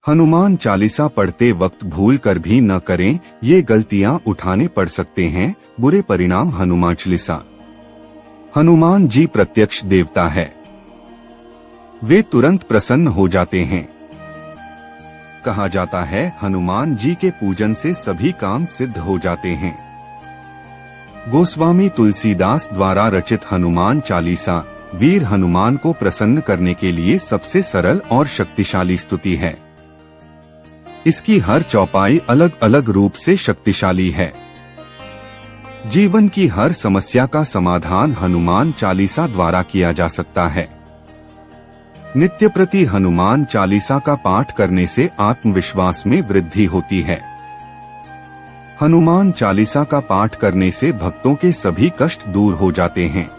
हनुमान चालीसा पढ़ते वक्त भूल कर भी न करें, ये गलतियां उठाने पड़ सकते हैं बुरे परिणाम। हनुमान चालीसा। हनुमान जी प्रत्यक्ष देवता है, वे तुरंत प्रसन्न हो जाते हैं। कहा जाता है हनुमान जी के पूजन से सभी काम सिद्ध हो जाते हैं। गोस्वामी तुलसीदास द्वारा रचित हनुमान चालीसा वीर हनुमान को प्रसन्न करने के लिए सबसे सरल और शक्तिशाली स्तुति है। इसकी हर चौपाई अलग अलग रूप से शक्तिशाली है। जीवन की हर समस्या का समाधान हनुमान चालीसा द्वारा किया जा सकता है। नित्य प्रति हनुमान चालीसा का पाठ करने से आत्मविश्वास में वृद्धि होती है। हनुमान चालीसा का पाठ करने से भक्तों के सभी कष्ट दूर हो जाते हैं।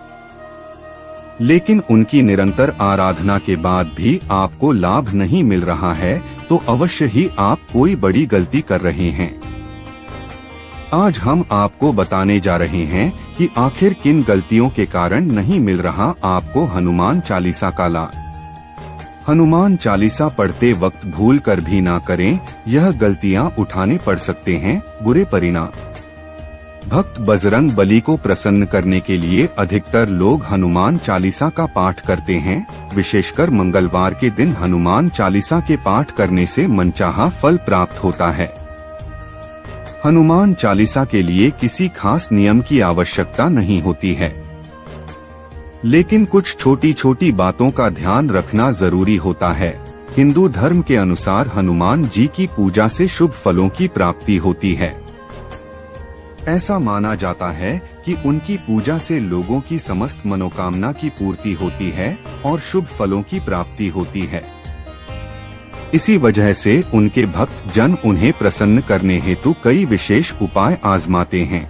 लेकिन उनकी निरंतर आराधना के बाद भी आपको लाभ नहीं मिल रहा है तो अवश्य ही आप कोई बड़ी गलती कर रहे हैं। आज हम आपको बताने जा रहे हैं कि आखिर किन गलतियों के कारण नहीं मिल रहा आपको हनुमान चालीसा का लाभ। हनुमान चालीसा पढ़ते वक्त भूल कर भी ना करें, यह गलतियां उठाने पड़ सकते हैं बुरे परिणाम। भक्त बजरंग बली को प्रसन्न करने के लिए अधिकतर लोग हनुमान चालीसा का पाठ करते हैं। विशेषकर मंगलवार के दिन हनुमान चालीसा के पाठ करने से मनचाहा फल प्राप्त होता है। हनुमान चालीसा के लिए किसी खास नियम की आवश्यकता नहीं होती है, लेकिन कुछ छोटी छोटी बातों का ध्यान रखना जरूरी होता है। हिंदू धर्म के अनुसार हनुमान जी की पूजा से शुभ फलों की प्राप्ति होती है। ऐसा माना जाता है कि उनकी पूजा से लोगों की समस्त मनोकामना की पूर्ति होती है और शुभ फलों की प्राप्ति होती है। इसी वजह से उनके भक्त जन उन्हें प्रसन्न करने हेतु कई विशेष उपाय आजमाते हैं।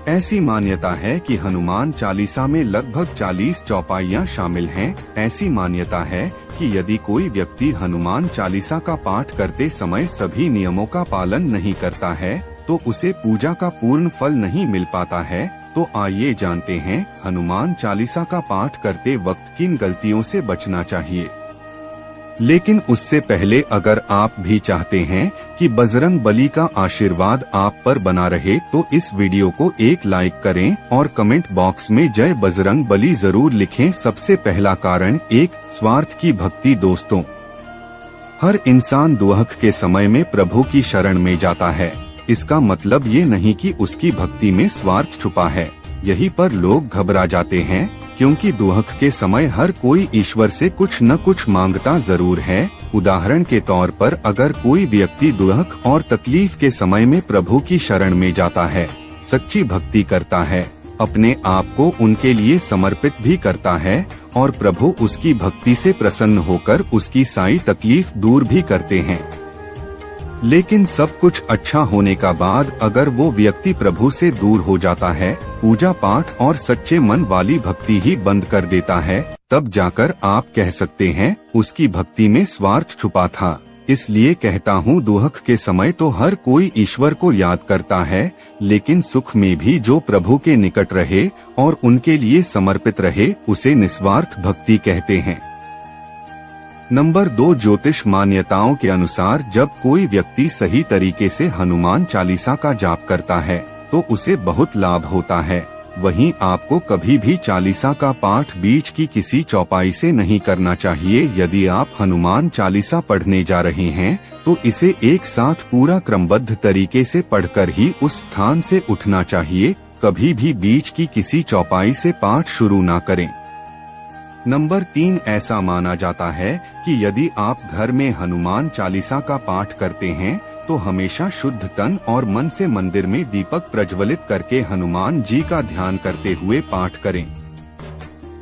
ऐसी मान्यता है कि हनुमान चालीसा में लगभग 40 चौपाइयां शामिल हैं। ऐसी मान्यता है कि यदि कोई व्यक्ति हनुमान चालीसा का पाठ करते समय सभी नियमों का पालन नहीं करता है तो उसे पूजा का पूर्ण फल नहीं मिल पाता है। तो आइए जानते हैं हनुमान चालीसा का पाठ करते वक्त किन गलतियों से बचना चाहिए। लेकिन उससे पहले अगर आप भी चाहते हैं कि बजरंग बली का आशीर्वाद आप पर बना रहे तो इस वीडियो को एक लाइक करें और कमेंट बॉक्स में जय बजरंग बली जरूर लिखें। सबसे पहला कारण एक स्वार्थ की भक्ति। दोस्तों, हर इंसान दुख के समय में प्रभु की शरण में जाता है। इसका मतलब ये नहीं कि उसकी भक्ति में स्वार्थ छुपा है। यहीं पर लोग घबरा जाते हैं, क्योंकि दुख के समय हर कोई ईश्वर से कुछ न कुछ मांगता जरूर है। उदाहरण के तौर पर अगर कोई व्यक्ति दुख और तकलीफ के समय में प्रभु की शरण में जाता है, सच्ची भक्ति करता है, अपने आप को उनके लिए समर्पित भी करता है और प्रभु उसकी भक्ति से प्रसन्न होकर उसकी सारी तकलीफ दूर भी करते हैं। लेकिन सब कुछ अच्छा होने का बाद अगर वो व्यक्ति प्रभु से दूर हो जाता है, पूजा पाठ और सच्चे मन वाली भक्ति ही बंद कर देता है, तब जाकर आप कह सकते हैं उसकी भक्ति में स्वार्थ छुपा था। इसलिए कहता हूँ दुख के समय तो हर कोई ईश्वर को याद करता है, लेकिन सुख में भी जो प्रभु के निकट रहे और उनके लिए समर्पित रहे उसे निस्वार्थ भक्ति कहते हैं। नंबर 2, ज्योतिष मान्यताओं के अनुसार जब कोई व्यक्ति सही तरीके से हनुमान चालीसा का जाप करता है तो उसे बहुत लाभ होता है। वहीं आपको कभी भी चालीसा का पाठ बीच की किसी चौपाई से नहीं करना चाहिए। यदि आप हनुमान चालीसा पढ़ने जा रहे हैं तो इसे एक साथ पूरा क्रमबद्ध तरीके से पढ़कर ही उस स्थान से उठना चाहिए। कभी भी बीच की किसी चौपाई से पाठ शुरू ना करें। नंबर 3, ऐसा माना जाता है कि यदि आप घर में हनुमान चालीसा का पाठ करते हैं तो हमेशा शुद्ध तन और मन से मंदिर में दीपक प्रज्वलित करके हनुमान जी का ध्यान करते हुए पाठ करें।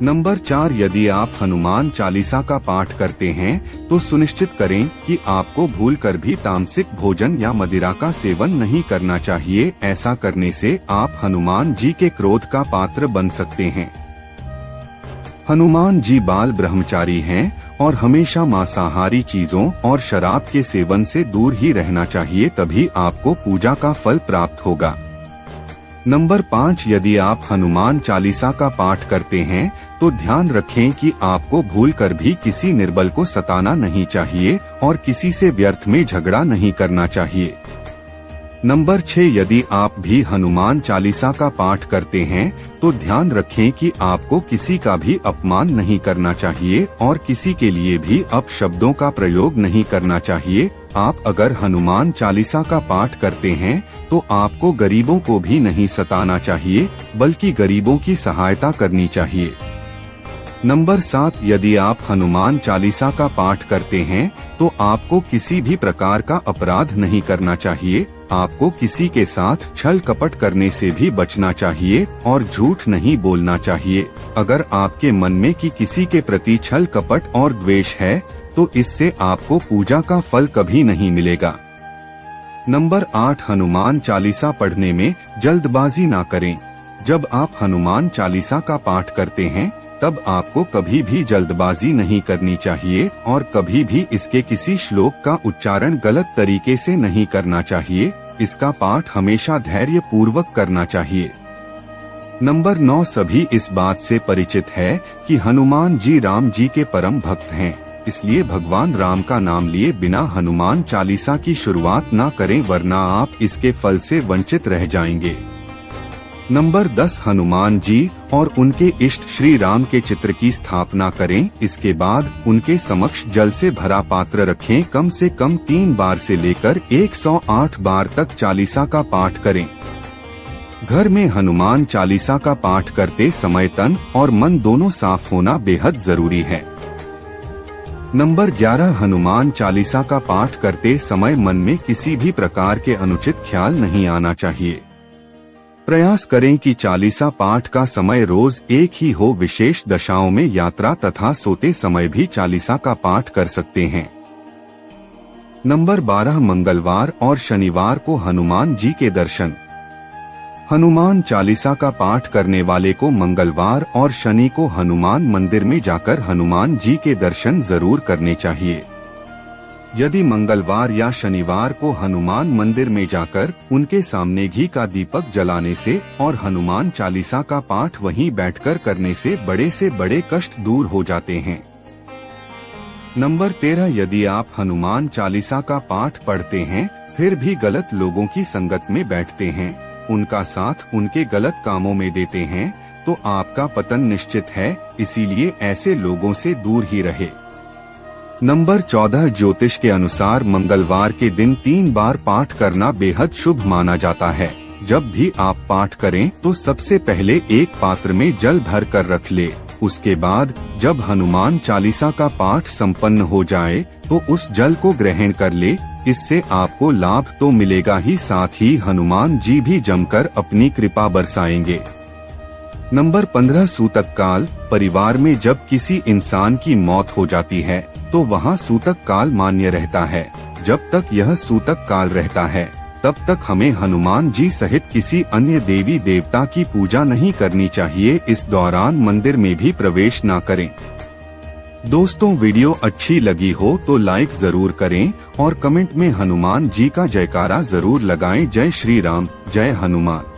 नंबर 4, यदि आप हनुमान चालीसा का पाठ करते हैं तो सुनिश्चित करें कि आपको भूलकर भी तामसिक भोजन या मदिरा का सेवन नहीं करना चाहिए। ऐसा करने से आप हनुमान जी के क्रोध का पात्र बन सकते हैं। हनुमान जी बाल ब्रह्मचारी हैं और हमेशा मांसाहारी चीजों और शराब के सेवन से दूर ही रहना चाहिए, तभी आपको पूजा का फल प्राप्त होगा। नंबर 5, यदि आप हनुमान चालीसा का पाठ करते हैं तो ध्यान रखें कि आपको भूलकर भी किसी निर्बल को सताना नहीं चाहिए और किसी से व्यर्थ में झगड़ा नहीं करना चाहिए। नंबर 6, यदि आप भी हनुमान चालीसा का पाठ करते हैं तो ध्यान रखें कि आपको किसी का भी अपमान नहीं करना चाहिए और किसी के लिए भी अपशब्दों का प्रयोग नहीं करना चाहिए। आप अगर हनुमान चालीसा का पाठ करते हैं तो आपको गरीबों को भी नहीं सताना चाहिए, बल्कि गरीबों की सहायता करनी चाहिए। नंबर 7, यदि आप हनुमान चालीसा का पाठ करते हैं तो आपको किसी भी प्रकार का अपराध नहीं करना चाहिए। आपको किसी के साथ छल कपट करने से भी बचना चाहिए और झूठ नहीं बोलना चाहिए। अगर आपके मन में किसी के प्रति छल कपट और द्वेष है तो इससे आपको पूजा का फल कभी नहीं मिलेगा। नंबर 8, हनुमान चालीसा पढ़ने में जल्दबाजी ना करें। जब आप हनुमान चालीसा का पाठ करते हैं तब आपको कभी भी जल्दबाजी नहीं करनी चाहिए और कभी भी इसके किसी श्लोक का उच्चारण गलत तरीके से नहीं करना चाहिए। इसका पाठ हमेशा धैर्य पूर्वक करना चाहिए। नंबर 9, सभी इस बात से परिचित है कि हनुमान जी राम जी के परम भक्त हैं, इसलिए भगवान राम का नाम लिए बिना हनुमान चालीसा की शुरुआत ना करें, वरना आप इसके फल से वंचित रह जाएंगे। नंबर 10, हनुमान जी और उनके इष्ट श्री राम के चित्र की स्थापना करें। इसके बाद उनके समक्ष जल से भरा पात्र रखें। कम से कम 3 बार से लेकर 108 बार तक चालीसा का पाठ करें। घर में हनुमान चालीसा का पाठ करते समय तन और मन दोनों साफ होना बेहद जरूरी है। नंबर 11, हनुमान चालीसा का पाठ करते समय मन में किसी भी प्रकार के अनुचित ख्याल नहीं आना चाहिए। प्रयास करें कि चालीसा पाठ का समय रोज एक ही हो। विशेष दशाओं में यात्रा तथा सोते समय भी चालीसा का पाठ कर सकते हैं। नंबर 12, मंगलवार और शनिवार को हनुमान जी के दर्शन। हनुमान चालीसा का पाठ करने वाले को मंगलवार और शनि को हनुमान मंदिर में जाकर हनुमान जी के दर्शन जरूर करने चाहिए। यदि मंगलवार या शनिवार को हनुमान मंदिर में जाकर उनके सामने घी का दीपक जलाने से और हनुमान चालीसा का पाठ वहीं बैठकर करने से बड़े कष्ट दूर हो जाते हैं। नंबर 13, यदि आप हनुमान चालीसा का पाठ पढ़ते हैं फिर भी गलत लोगों की संगत में बैठते हैं, उनका साथ उनके गलत कामों में देते हैं तो आपका पतन निश्चित है, इसीलिए ऐसे लोगों से दूर ही रहे। नंबर 14, ज्योतिष के अनुसार मंगलवार के दिन 3 बार पाठ करना बेहद शुभ माना जाता है। जब भी आप पाठ करें तो सबसे पहले एक पात्र में जल भर कर रख ले। उसके बाद जब हनुमान चालीसा का पाठ संपन्न हो जाए तो उस जल को ग्रहण कर ले। इससे आपको लाभ तो मिलेगा ही, साथ ही हनुमान जी भी जमकर अपनी कृपा बरसाएंगे। नंबर 15, सूतक काल। परिवार में जब किसी इंसान की मौत हो जाती है तो वहाँ सूतक काल मान्य रहता है। जब तक यह सूतक काल रहता है तब तक हमें हनुमान जी सहित किसी अन्य देवी देवता की पूजा नहीं करनी चाहिए। इस दौरान मंदिर में भी प्रवेश न करें। दोस्तों, वीडियो अच्छी लगी हो तो लाइक जरूर करें और कमेंट में हनुमान जी का जयकारा जरूर लगाएं। जय श्री राम, जय हनुमान।